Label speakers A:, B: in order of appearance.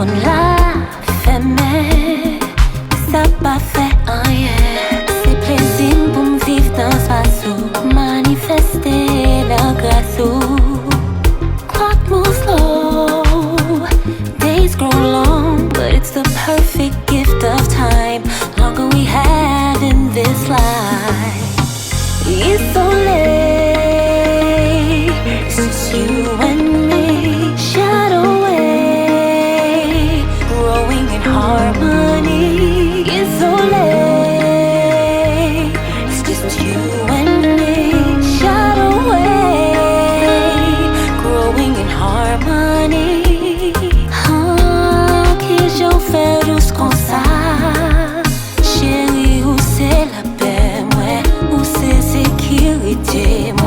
A: On l'a fait, mais ça pas fait rien. C'est plaisir pour me vivre dans ce façon, manifester la grâce. Clock moves slow, days grow long, but it's the perfect gift of time. Longer we had in this life. It's so late, it's just you and me. Shadow way, growing in harmony. It's so late, it's just you and me. Shadow way, growing in harmony. Que je fais juste comme ça, chérie, où c'est la paix, moi, où c'est sécurité, moi.